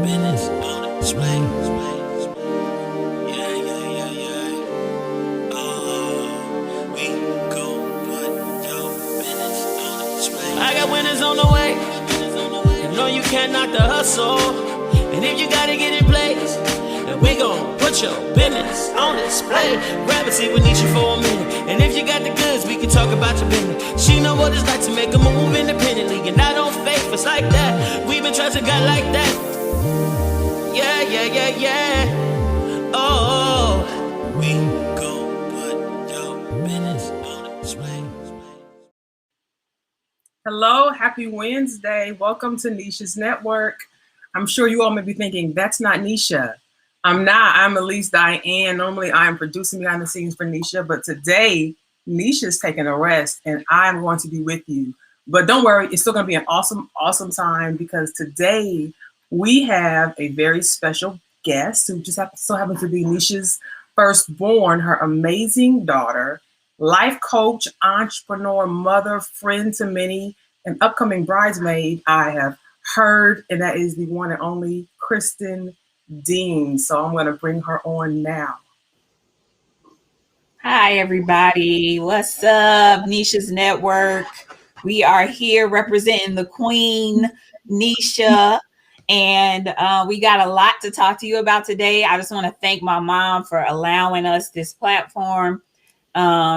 business on display. Yeah, yeah, yeah, yeah. We gon' put your business on display. I got winners on the way. You know you can't knock the hustle. And if you gotta get in place, then we gon' put your business on display. Grab a seat with Neesha for a minute. And if you got the goods, we can talk about your business. She know what it's like to make a move independently. And I don't fake it's like that. We've been trusting God like that. Yeah, yeah, yeah, yeah. Oh, we gon' put your business on display. Hello, happy Wednesday. Welcome to Neesha's Network. I'm sure you all may be thinking, that's not Neesha. I'm not. I'm Elise Diane. Normally, I am producing behind the scenes for Neesha, but today, Neesha's taking a rest, and I'm going to be with you. But don't worry, it's still going to be an awesome, awesome time because today we have a very special guest who just so happens to be Neesha's firstborn, her amazing daughter, life coach, entrepreneur, mother, friend to many, and upcoming bridesmaid I have heard, and that is the one and only Kristen Dean. So I'm going to bring her on now. Hi, everybody. What's up, Neesha's Network? We are here representing the Queen, Neesha, and we got a lot to talk to you about today. I just want to thank my mom for allowing us this platform.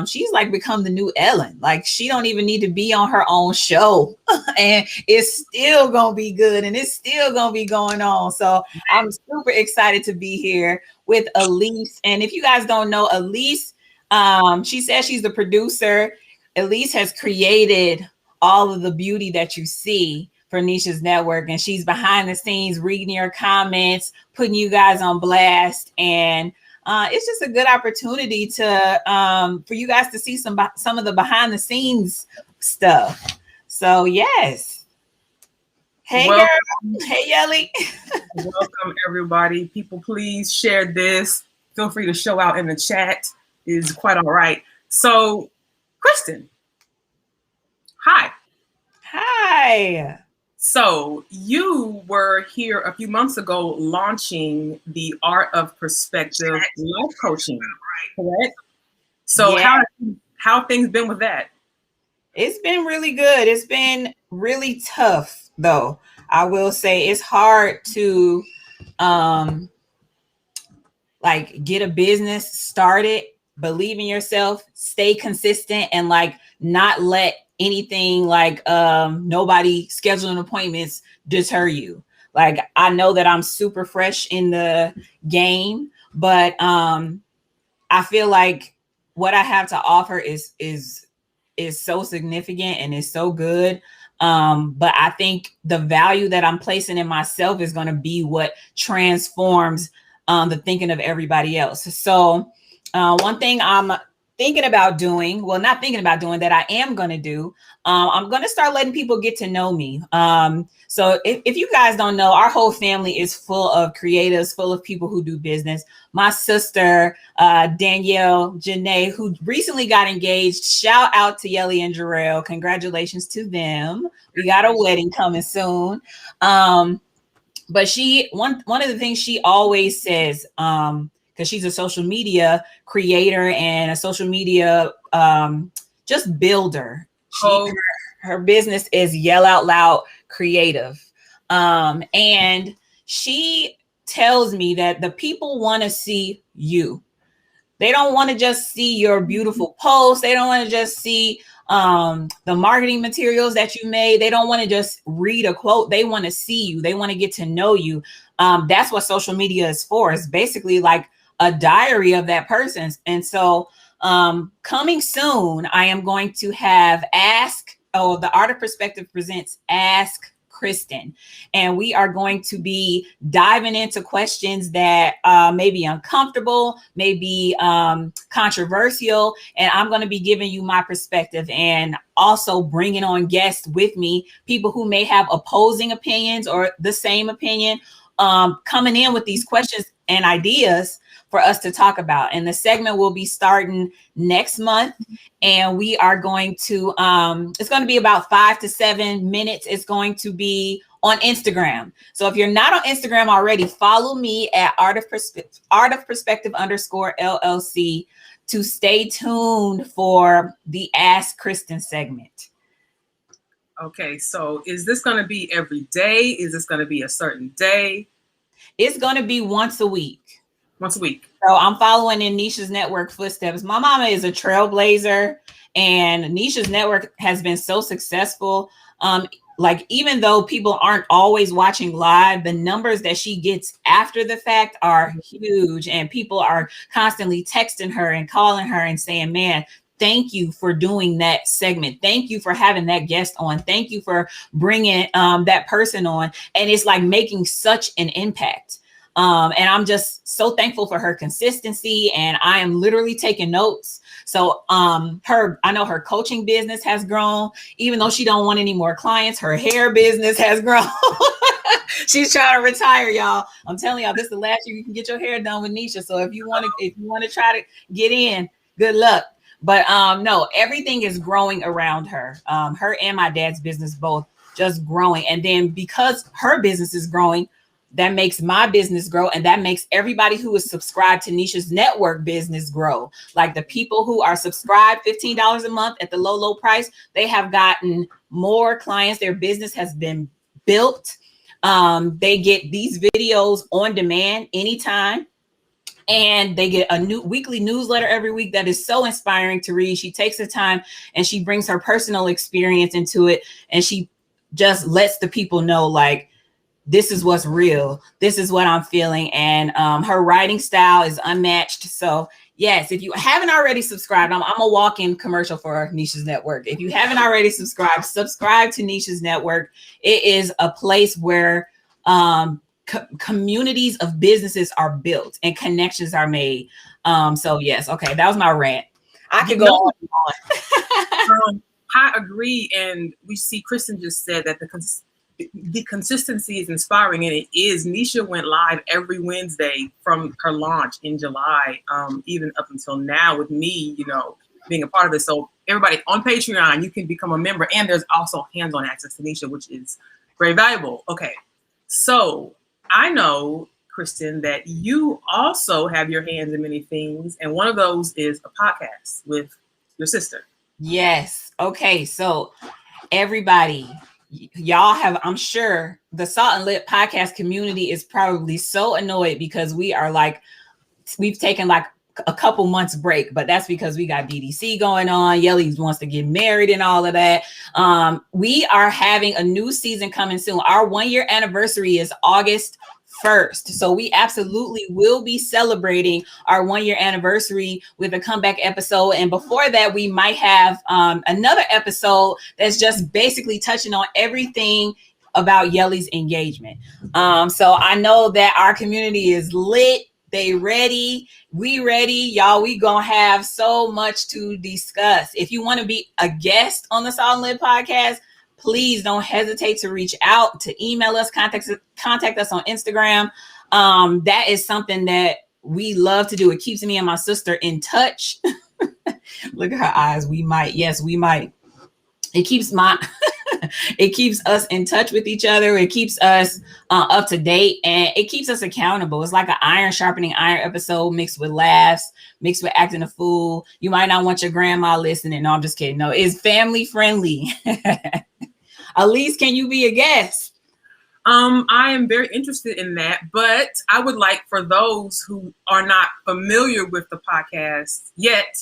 She's like become the new Ellen. Like she don't even need to be on her own show and it's still gonna be good and it's still gonna be going on. So I'm super excited to be here with Elise. And if you guys don't know Elise, she says she's the producer. Elise has created all of the beauty that you see for Neesha's Network, and she's behind the scenes reading your comments, putting you guys on blast, and it's just a good opportunity to for you guys to see some of the behind the scenes stuff. So yes. Hey welcome. Girl. Hey Yelly. Welcome everybody. People, please share this. Feel free to show out in the chat. Is quite all right. So, Kristen. Hi. Hi. So you were here a few months ago launching the Art of Perspective life coaching, correct? So yeah. How have things been with that? It's been really good. It's been really tough though. I will say it's hard to like get a business started, believe in yourself, stay consistent, and like not let anything like nobody scheduling appointments deter you. Like I know that I'm super fresh in the game, but I feel like what I have to offer is so significant and is so good. But I think the value that I'm placing in myself is going to be what transforms the thinking of everybody else. So one thing I'm thinking about doing, well, not thinking about doing that I am going to do, I'm going to start letting people get to know me. So if you guys don't know, our whole family is full of creatives, full of people who do business. My sister, Danielle Janae, who recently got engaged, shout out to Yelly and Jarrell. Congratulations to them. We got a wedding coming soon. But one of the things she always says, because she's a social media creator and a social media just builder. Her business is Yell Out Loud Creative. And she tells me that the people want to see you. They don't want to just see your beautiful posts. They don't want to just see the marketing materials that you made. They don't want to just read a quote. They want to see you. They want to get to know you. That's what social media is for. It's basically like a diary of that person. And so coming soon, I am going to have the Art of Perspective presents Ask Kristen. And we are going to be diving into questions that may be uncomfortable, may be controversial. And I'm going to be giving you my perspective and also bringing on guests with me, people who may have opposing opinions or the same opinion, coming in with these questions and ideas for us to talk about. And the segment will be starting next month. And we are going to, it's going to be about 5 to 7 minutes. It's going to be on Instagram. So if you're not on Instagram already, follow me at Art of Perspective _LLC to stay tuned for the Ask Kristen segment. Okay, so is this going to be every day? Is this going to be a certain day? It's going to be once a week. Once a week. So I'm following in Neesha's network footsteps. My mama is a trailblazer, and Neesha's network has been so successful. Like, even though people aren't always watching live, the numbers that she gets after the fact are huge, and people are constantly texting her and calling her and saying, man, thank you for doing that segment. Thank you for having that guest on. Thank you for bringing that person on. And it's like making such an impact. And I'm just so thankful for her consistency, and I am literally taking notes. So I know her coaching business has grown, even though she don't want any more clients. Her hair business has grown. She's trying to retire, y'all. I'm telling y'all, this is the last year you can get your hair done with Neesha. So if you want to try to get in, good luck. But no, everything is growing around her. Her and my dad's business both just growing. And then because her business is growing, that makes my business grow, and that makes everybody who is subscribed to Neesha's network business grow. Like the people who are subscribed $15 a month at the low price, they have gotten more clients. Their business has been built. They get these videos on demand anytime. And they get a new weekly newsletter every week that is so inspiring to read. She takes the time and she brings her personal experience into it. And she just lets the people know, like, this is what's real. This is what I'm feeling. And her writing style is unmatched. So yes, if you haven't already subscribed, I'm a walk-in commercial for Neesha's network. If you haven't already subscribed, subscribe to Neesha's network. It is a place where communities of businesses are built and connections are made. So yes, okay, that was my rant. I could go on and on. I agree, and we see Kristen just said that the consistency is inspiring, and it is. Neesha went live every Wednesday from her launch in July, even up until now with me, being a part of this. So everybody on Patreon, you can become a member, and there's also hands-on access to Neesha, which is very valuable. Okay, so I know, Kristen, that you also have your hands in many things, and one of those is a podcast with your sister. Yes. Okay, so everybody, y'all have, I'm sure the Salt and Lit podcast community is probably so annoyed because we've taken like a couple months break, but that's because we got BDC going on. Yelly wants to get married and all of that. We are having a new season coming soon. Our 1-year anniversary is August 1st. So we absolutely will be celebrating our 1-year anniversary with a comeback episode. And before that, we might have another episode that's just basically touching on everything about Yelly's engagement. So I know that our community is lit. They ready. We ready. Y'all, we gonna have so much to discuss. If you want to be a guest on the Salt and Lit podcast, please don't hesitate to reach out, to email us, contact us on Instagram. That is something that we love to do. It keeps me and my sister in touch. Look at her eyes. We might. Yes, we might. It keeps it keeps us in touch with each other. It keeps us up to date, and it keeps us accountable. It's like an iron sharpening iron episode mixed with laughs, mixed with acting a fool. You might not want your grandma listening. No, I'm just kidding. No, it's family friendly. Elise, can you be a guest? I am very interested in that, but I would like, for those who are not familiar with the podcast yet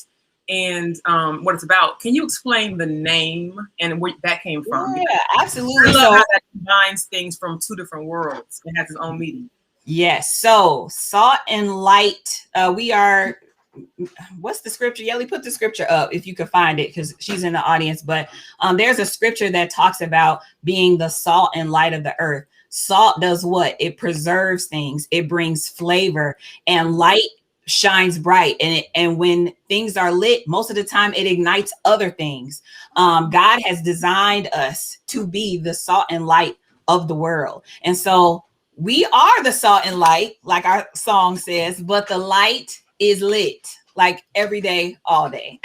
and what it's about, can you explain the name and where that came from? Yeah, absolutely. I love how that combines things from two different worlds. It has its own meaning. Yes. So Salt and Light, we are, what's the scripture? Yelly, put the scripture up if you could find it, because she's in the audience. But there's a scripture that talks about being the salt and light of the earth. Salt does what? It preserves things. It brings flavor, and light shines bright. And when things are lit, most of the time it ignites other things. God has designed us to be the salt and light of the world. And so we are the salt and light, like our song says, but the light is lit, like every day, all day.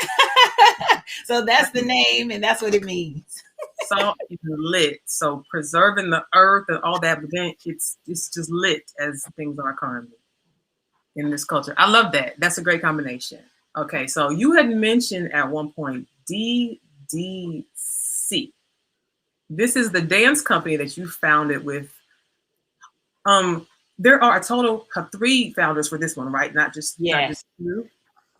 So that's the name, and that's what it means. Salt is lit. So preserving the earth and all that, but then it's just lit as things are currently in this culture. I love that. That's a great combination. Okay, so you had mentioned at one point DDC. This is the dance company that you founded with. There are a total of 3 founders for this one, right? Not just you.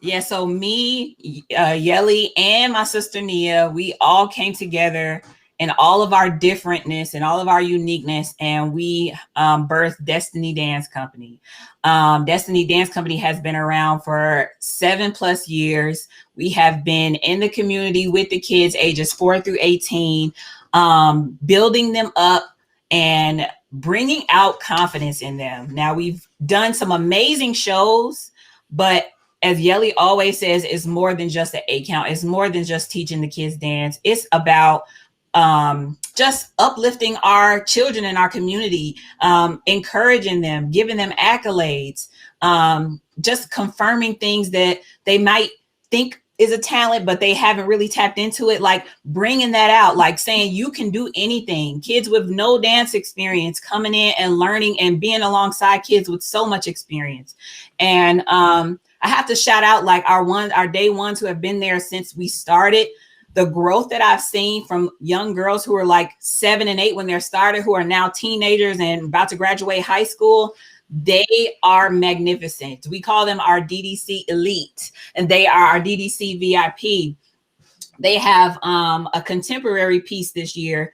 Yeah, so me, Yelly, and my sister Nia, we all came together in all of our differentness and all of our uniqueness, and we birthed Destiny Dance Company. Destiny Dance Company has been around for 7+ years. We have been in the community with the kids ages 4 through 18, building them up and bringing out confidence in them. Now, we've done some amazing shows, but as Yelly always says, it's more than just an 8 count. It's more than just teaching the kids dance. It's about just uplifting our children in our community, encouraging them, giving them accolades, just confirming things that they might think is a talent, but they haven't really tapped into it, like bringing that out, like saying you can do anything. Kids with no dance experience coming in and learning and being alongside kids with so much experience. And I have to shout out like our day ones who have been there since we started. The growth that I've seen from young girls who were like 7 and 8 when they started, who are now teenagers and about to graduate high school, they are magnificent. We call them our DDC elite, and they are our DDC VIP. They have a contemporary piece this year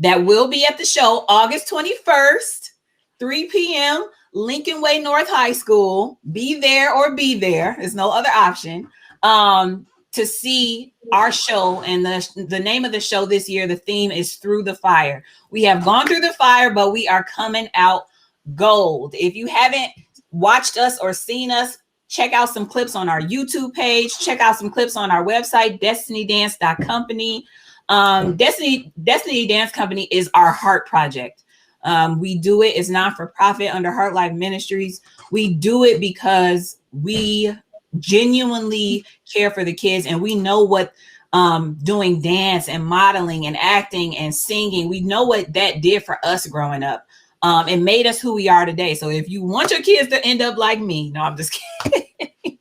that will be at the show August 21st, 3 p.m. Lincoln Way North High School. Be there or be there. There's no other option to see our show. And the name of the show this year, the theme is Through the Fire. We have gone through the fire, but we are coming out gold. If you haven't watched us or seen us, check out some clips on our YouTube page. Check out some clips on our website, destinydance.company. Destiny Dance Company is our heart project. We do it. It's not-for-profit under Heart Life Ministries. We do it because we genuinely care for the kids, and we know what doing dance and modeling and acting and singing, we know what that did for us growing up. It made us who we are today. So if you want your kids to end up like me, no, I'm just kidding.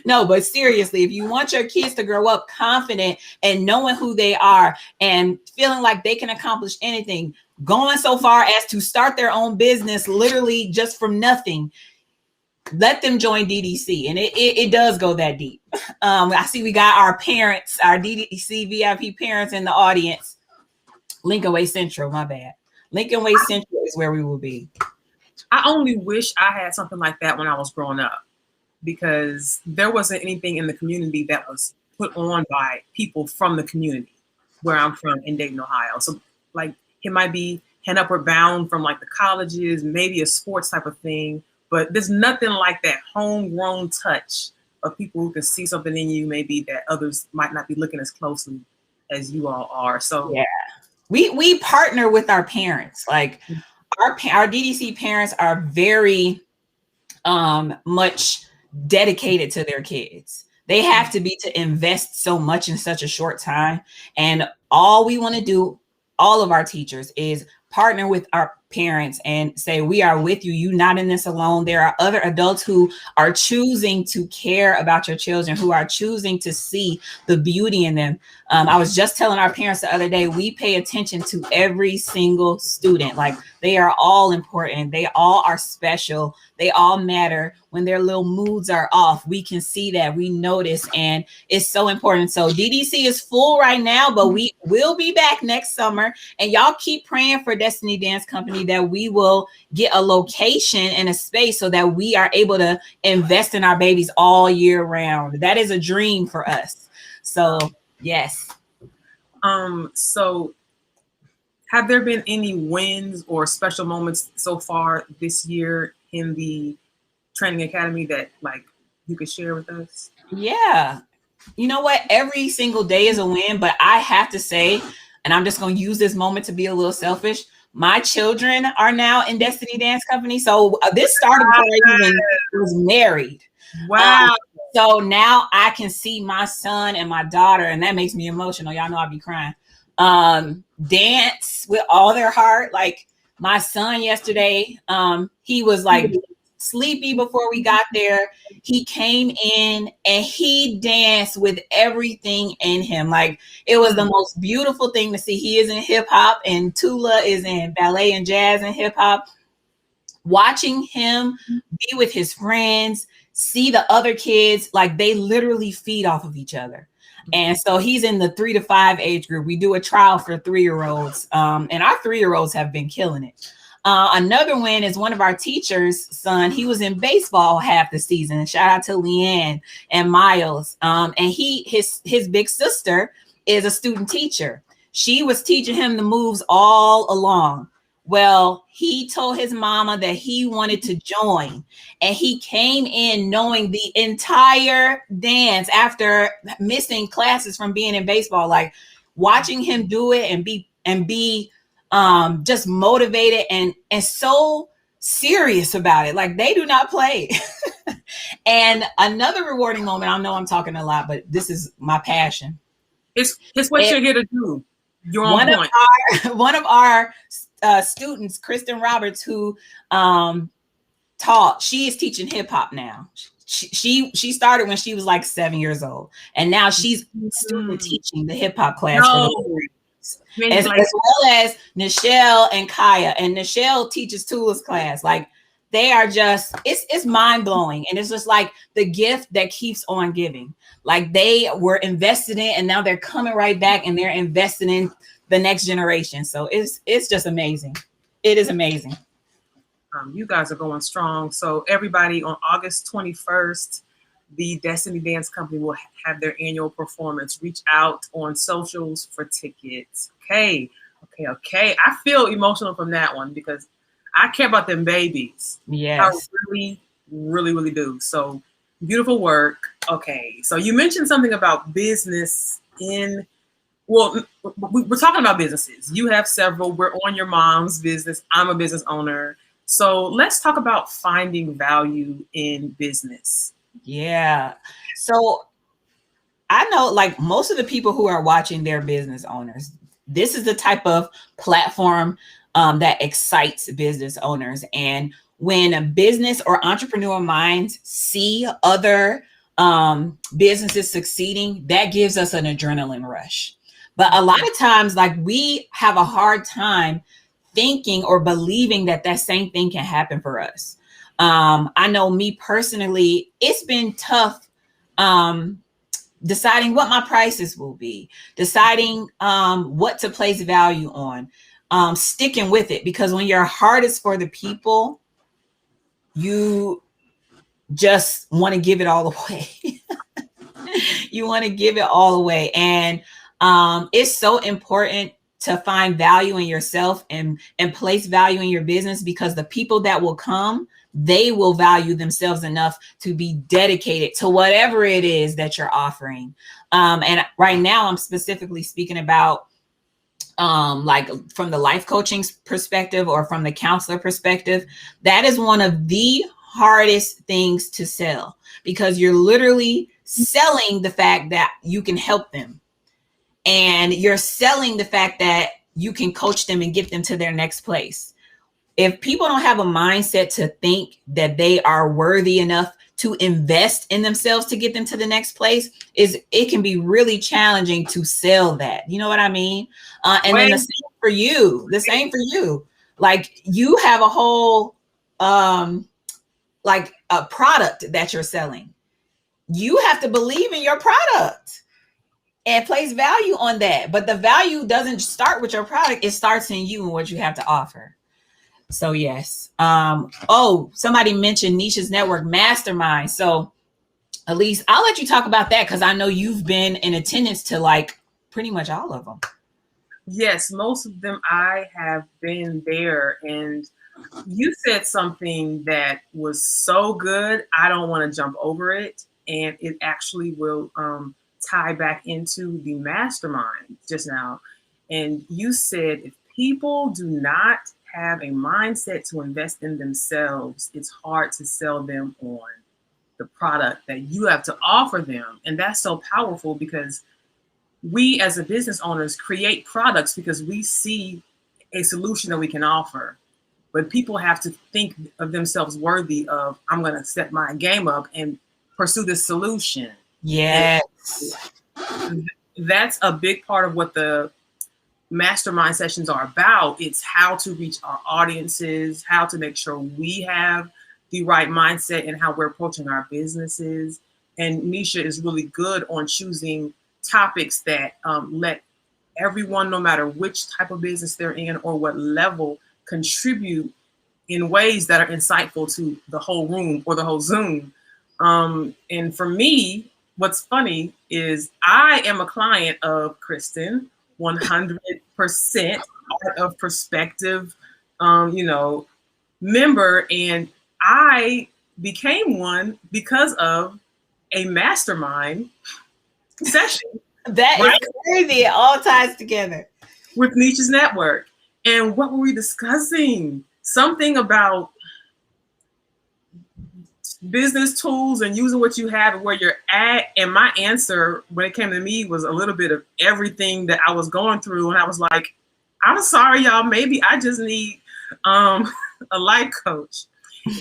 No, but seriously, if you want your kids to grow up confident and knowing who they are and feeling like they can accomplish anything, going so far as to start their own business, literally just from nothing, let them join DDC. And it does go that deep. I see we got our parents, our DDC VIP parents in the audience. Lincoln Way Central, my bad. Lincoln Way Central is where we will be. I only wish I had something like that when I was growing up, because there wasn't anything in the community that was put on by people from the community where I'm from in Dayton, Ohio. So like it might be hand upward bound from like the colleges, maybe a sports type of thing, but there's nothing like that homegrown touch of people who can see something in you, maybe that others might not be looking as closely as you all are. So yeah, we partner with our parents. Like our DDC parents are very much dedicated to their kids. They have to be to invest so much in such a short time. And all we want to do, all of our teachers, is partner with our parents and say, we are with you. You're not in this alone. There are other adults who are choosing to care about your children, who are choosing to see the beauty in them. I was just telling our parents the other day, we pay attention to every single student. Like, they are all important. They all are special. They all matter. When their little moods are off, we can see that, we notice, and it's so important. So DDC is full right now, but we will be back next summer, and y'all keep praying for Destiny Dance Company that we will get a location and a space so that we are able to invest in our babies all year round. That is a dream for us. So yes. So have there been any wins or special moments so far this year in the training academy that like you could share with us? Yeah. You know what? Every single day is a win, but I have to say, and I'm just going to use this moment to be a little selfish, my children are now in Destiny Dance Company. So this started before I even was married. Wow. So now I can see my son and my daughter, and that makes me emotional. Y'all know I'll be crying. dance with all their heart. Like my son yesterday, he was like sleepy before we got there. He came in and he danced with everything in him. Like it was the most beautiful thing to see. He is in hip hop and Tula is in ballet and jazz and hip hop. Watching him be with his friends, see the other kids, like they literally feed off of each other. And so he's in the 3 to 5 age group. We do a trial for 3-year-olds, and our 3-year-olds have been killing it. Another win is one of our teachers' son. He was in baseball half the season. Shout out to Leanne and Miles. And his big sister is a student teacher. She was teaching him the moves all along. Well, he told his mama that he wanted to join, and he came in knowing the entire dance after missing classes from being in baseball. Like watching him do it and be just motivated and so serious about it. Like they do not play. And another rewarding moment, I know I'm talking a lot, but this is my passion. It's what you're here to do. You're on point. One of our students, Kristen Roberts, who taught, she is teaching hip hop now. She started when she was like 7 years old, and now she's student teaching the hip hop class as well as Nichelle and Kaya. And Nichelle teaches Tula's class. Like they are just, it's mind blowing, and it's just like the gift that keeps on giving. Like they were invested in, and now they're coming right back, and they're invested in the next generation. So it's just amazing. It is amazing. You guys are going strong. So everybody, on August 21st, the Destiny Dance Company will have their annual performance. Reach out on socials for tickets. Okay. I feel emotional from that one because I care about them babies. Yes. I really, really, really do. So beautiful work. Okay. So you mentioned something about business we're talking about businesses. You have several. We're on your mom's business. I'm a business owner. So let's talk about finding value in business. Yeah. So I know like most of the people who are watching, they're business owners. This is the type of platform that excites business owners. And when a business or entrepreneur minds see other businesses succeeding, that gives us an adrenaline rush. But a lot of times, like we have a hard time thinking or believing that same thing can happen for us. I know me personally, it's been tough deciding what my prices will be, deciding what to place value on, sticking with it, because when your heart is for the people, you just want to give it all away. You want to give it all away. And it's so important to find value in yourself and place value in your business, because the people that will come, they will value themselves enough to be dedicated to whatever it is that you're offering. And right now I'm specifically speaking about like from the life coaching perspective or from the counselor perspective. That is one of the hardest things to sell, because you're literally selling the fact that you can help them. And you're selling the fact that you can coach them and get them to their next place. If people don't have a mindset to think that they are worthy enough to invest in themselves to get them to the next place, it can be really challenging to sell that. You know what I mean? And then the same for you. Like you have a whole, like a product that you're selling. You have to believe in your product and place value on that. But the value doesn't start with your product. It starts in you and what you have to offer. So yes. Somebody mentioned Neesha's Network Mastermind. So Elise, I'll let you talk about that, because I know you've been in attendance to like pretty much all of them. Yes, most of them I have been there. And you said something that was so good, I don't want to jump over it. And it actually will tie back into the mastermind just now. And you said if people do not have a mindset to invest in themselves, it's hard to sell them on the product that you have to offer them. And that's so powerful, because we as a business owners create products because we see a solution that we can offer. But people have to think of themselves worthy of, I'm going to set my game up and pursue this solution. Yes. And that's a big part of what the mastermind sessions are about. It's how to reach our audiences, how to make sure we have the right mindset and how we're approaching our businesses. And Neesha is really good on choosing topics that let everyone, no matter which type of business they're in or what level, contribute in ways that are insightful to the whole room or the whole Zoom. And for me, what's funny is I am a client of Kristen, 100% Art of Perspective, member, and I became one because of a mastermind session. That right? Is crazy. It all ties together. With Neesha's network. And what were we discussing? Something about business tools and using what you have and where you're at. And my answer when it came to me was a little bit of everything that I was going through. And I was like, I'm sorry, y'all, maybe I just need a life coach.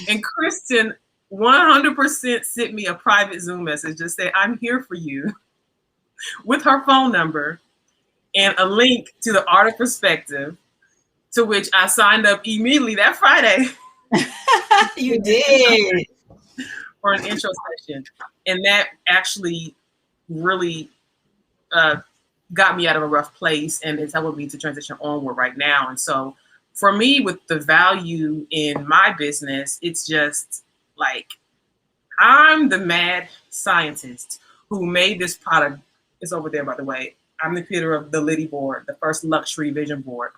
And Kristen 100% sent me a private Zoom message, just say, I'm here for you, with her phone number and a link to the Art of Perspective, to which I signed up immediately that Friday. You did. For an intro session. And that actually really got me out of a rough place, and it's helping me to transition onward right now. And so for me, with the value in my business, it's just like, I'm the mad scientist who made this product. It's over there, by the way. I'm the creator of the Liddy board, the first luxury vision board.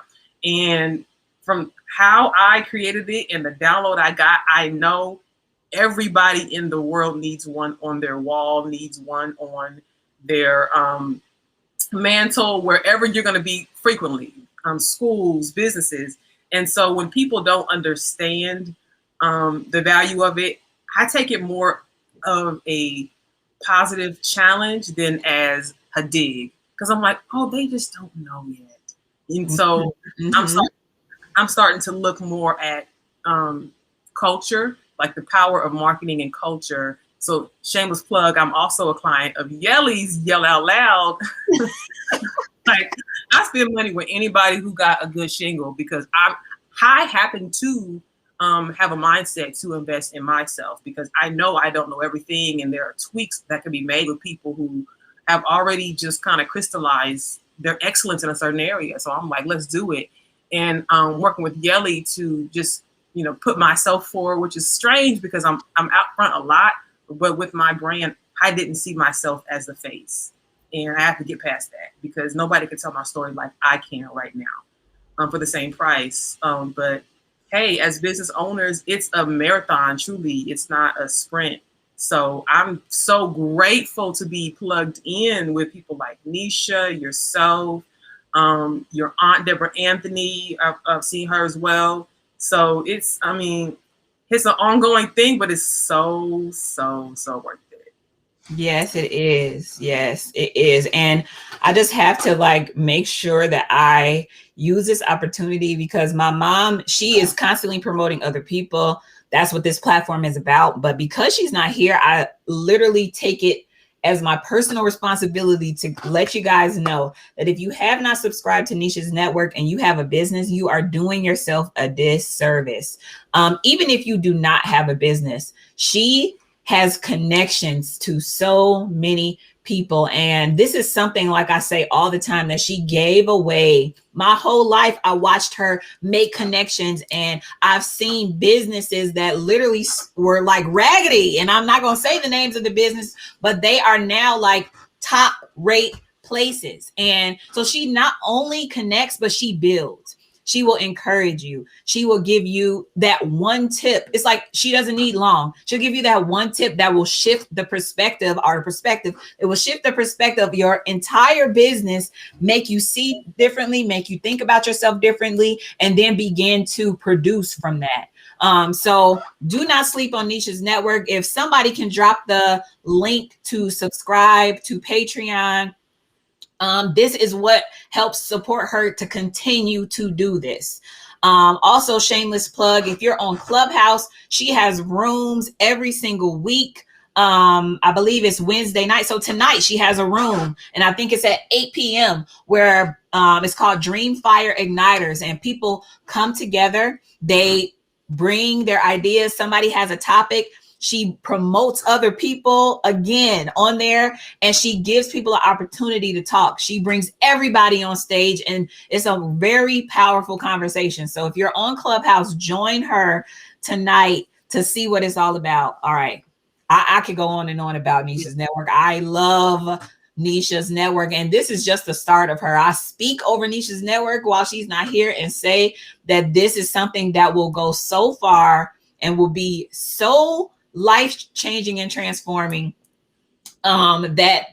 And from how I created it and the download I got, I know everybody in the world needs one on their wall, needs one on their mantle, wherever you're going to be frequently, schools, businesses. And so when people don't understand the value of it, I take it more of a positive challenge than as a dig, because I'm like, oh, they just don't know yet. And so I'm starting to look more at culture, like the power of marketing and culture. So shameless plug, I'm also a client of Yelly's Yell Out Loud. Like, I spend money with anybody who got a good shingle, because I happen to have a mindset to invest in myself, because I know I don't know everything, and there are tweaks that can be made with people who have already just kind of crystallized their excellence in a certain area. So I'm like, let's do it. And working with Yelly to just, put myself forward, which is strange because I'm out front a lot, but with my brand, I didn't see myself as the face. And I have to get past that, because nobody can tell my story like I can right now for the same price. But hey, as business owners, it's a marathon, truly. It's not a sprint. So I'm so grateful to be plugged in with people like Neesha, yourself, your aunt, Deborah Anthony. I've seen her as well. So it's an ongoing thing, but it's so worth it. Yes, it is. Yes, it is. And I just have to make sure that I use this opportunity, because my mom, she is constantly promoting other people. That's what this platform is about. But because she's not here, I literally take it as my personal responsibility to let you guys know that if you have not subscribed to Neesha's network and you have a business, you are doing yourself a disservice. Even if you do not have a business, she has connections to so many people. And this is something, like I say all the time, that she gave away. My whole life, I watched her make connections, and I've seen businesses that literally were like raggedy. And I'm not going to say the names of the business, but they are now like top rate places. And so she not only connects, but she builds. She will encourage you. She will give you that one tip. It's like she doesn't need long. She'll give you that one tip that will shift the perspective, or the perspective. It will shift the perspective of your entire business, make you see differently, make you think about yourself differently, and then begin to produce from that. So do not sleep on Neesha's network. If somebody can drop the link to subscribe to Patreon, This is what helps support her to continue to do this. Also, shameless plug, if you're on Clubhouse, she has rooms every single week. I believe it's Wednesday night. So tonight she has a room, and I think it's at 8 p.m. where it's called Dream Fire Igniters, and people come together. They bring their ideas. Somebody has a topic. She promotes other people again on there, and she gives people an opportunity to talk. She brings everybody on stage, and it's a very powerful conversation. So if you're on Clubhouse, join her tonight to see what it's all about. All right. I could go on and on about Neesha's network. I love Neesha's network, and this is just the start of her. I speak over Neesha's network while she's not here and say that this is something that will go so far and will be so life-changing and transforming, that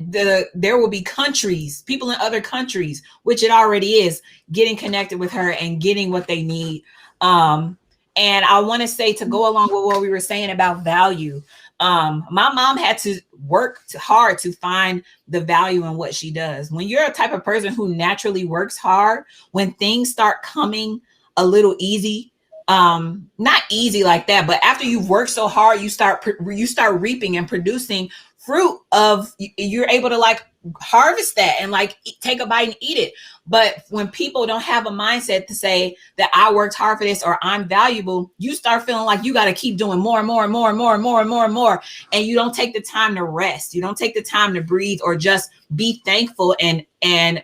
there will be countries, people in other countries, which it already is, getting connected with her and getting what they need. And I want to say, to go along with what we were saying about value, my mom had to work hard to find the value in what she does. When you're a type of person who naturally works hard, when things start coming a little easy, not easy like that, but after you've worked so hard, you start reaping and producing fruit of, you're able to like harvest that and like take a bite and eat it. But when people don't have a mindset to say that I worked hard for this or I'm valuable, you start feeling like you got to keep doing more and more and more and more and more and more and more. And you don't take the time to rest. You don't take the time to breathe or just be thankful and kind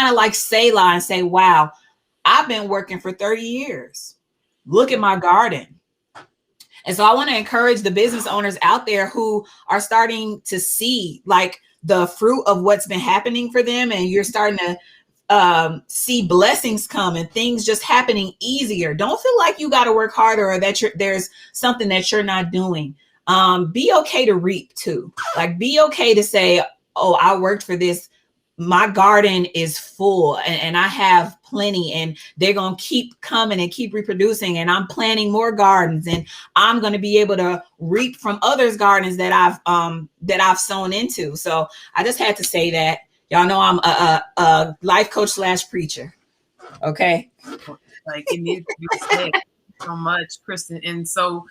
of like Selah and say, wow, I've been working for 30 years. Look at my garden. And so I want to encourage the business owners out there who are starting to see like the fruit of what's been happening for them. And you're starting to see blessings come and things just happening easier. Don't feel like you got to work harder or that there's something that you're not doing. Be okay to reap too. Like, be okay to say, oh, I worked for this. My garden is full and I have plenty, and they're going to keep coming and keep reproducing, and I'm planting more gardens, and I'm going to be able to reap from others' gardens that I've sown into. So I just had to say that. Y'all know I'm a life coach / preacher. Okay. Like, it needs to be said so much, Kristen. And so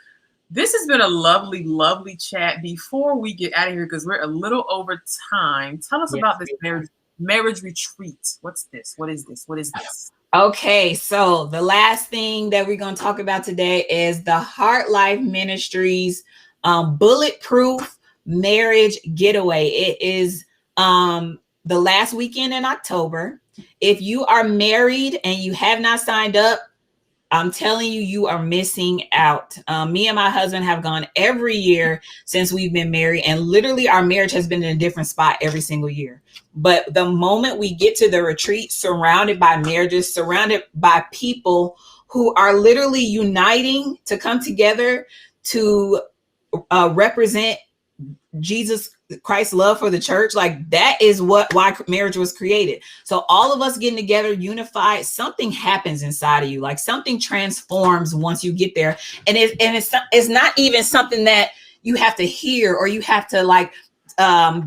this has been a lovely, lovely chat. Before we get out of here, because we're a little over time, tell us about this marriage retreat. What's this? What is this? What is this? Okay, so the last thing that we're going to talk about today is the Heart Life Ministries Bulletproof Marriage Getaway. It is the last weekend in October. If you are married and you have not signed up, I'm telling you, you are missing out. Me and my husband have gone every year since we've been married, and literally our marriage has been in a different spot every single year. But the moment we get to the retreat, surrounded by marriages, surrounded by people who are literally uniting to come together to represent Jesus Christ's love for the church, like that is why marriage was created. So all of us getting together, unified, something happens inside of you, like something transforms once you get there. And it's not even something that you have to hear or you have to like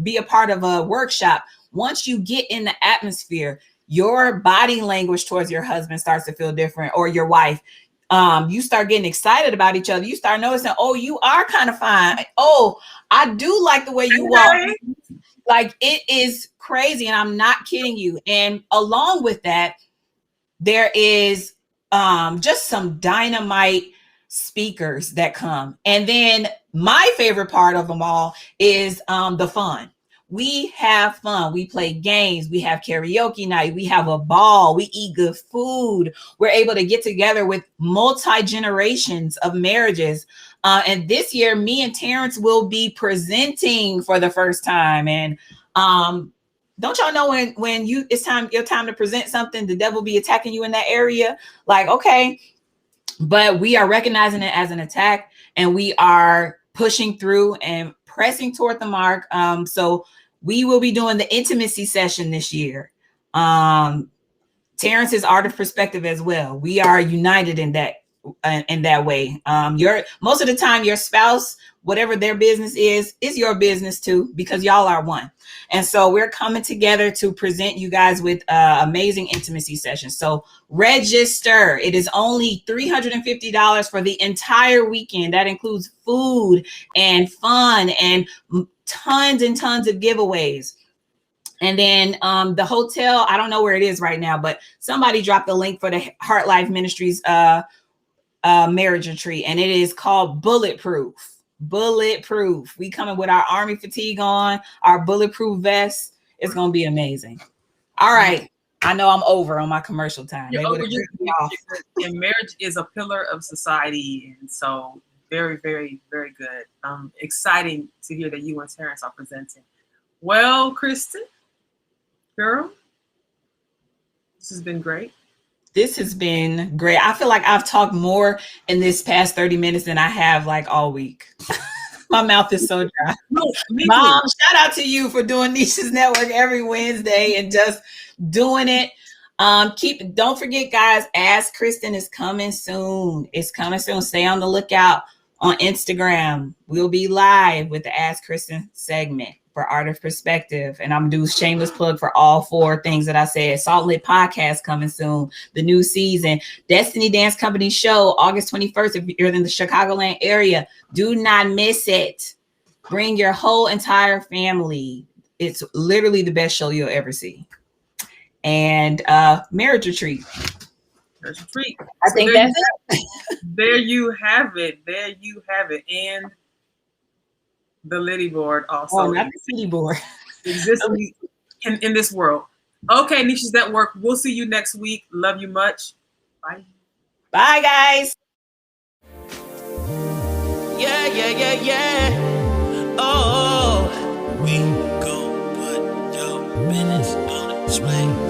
be a part of a workshop. Once you get in the atmosphere, your body language towards your husband starts to feel different, or your wife. You start getting excited about each other. You start noticing, oh, you are kind of fine. Oh, I do like the way you walk. Like, it is crazy. And I'm not kidding you. And along with that, there is just some dynamite speakers that come. And then my favorite part of them all is the fun. We have fun. We play games. We have karaoke night. We have a ball. We eat good food. We're able to get together with multi-generations of marriages. And this year, me and Terrence will be presenting for the first time. And don't y'all know when it's your time to present something, the devil be attacking you in that area? Like, okay, but we are recognizing it as an attack, and we are pushing through and pressing toward the mark. So we will be doing the intimacy session this year. Terrence's Art of Perspective as well. We are united in that. in that way. Most of the time your spouse, whatever their business is your business too, because y'all are one. And so we're coming together to present you guys with amazing intimacy sessions. So register. It is only $350 for the entire weekend. That includes food and fun and tons and tons of giveaways. And then the hotel, I don't know where it is right now, but somebody dropped the link for the Heart Life Ministries marriage retreat, and it is called Bulletproof. Bulletproof. We coming with our army fatigue on, our bulletproof vests. It's gonna be amazing. All right. I know I'm over on my commercial time. And marriage is a pillar of society, and so very, very, very good. Exciting to hear that you and Terrence are presenting. Well, Kristen, girl, this has been great. This has been great. I feel like I've talked more in this past 30 minutes than I have like all week. My mouth is so dry. No, Mom, shout out to you for doing Neesha's Network every Wednesday and just doing it. Don't forget, guys, Ask Kristen is coming soon. It's coming soon. Stay on the lookout on Instagram. We'll be live with the Ask Kristen segment for Art of Perspective. And I'm gonna do a shameless plug for all 4 things that I said. Salt Lit Podcast coming soon, the new season. Destiny Dance Company show, August 21st. If you're in the Chicagoland area, do not miss it. Bring your whole entire family. It's literally the best show you'll ever see. And marriage retreat. Marriage retreat. I think that's it. There you have it. There you have it. And the Liddy board also. Oh, not the city board. Exists in this world. Okay, Neesha's Network. We'll see you next week. Love you much. Bye. Bye, guys. Yeah, yeah, yeah, yeah. Oh, we gon' put your business on display.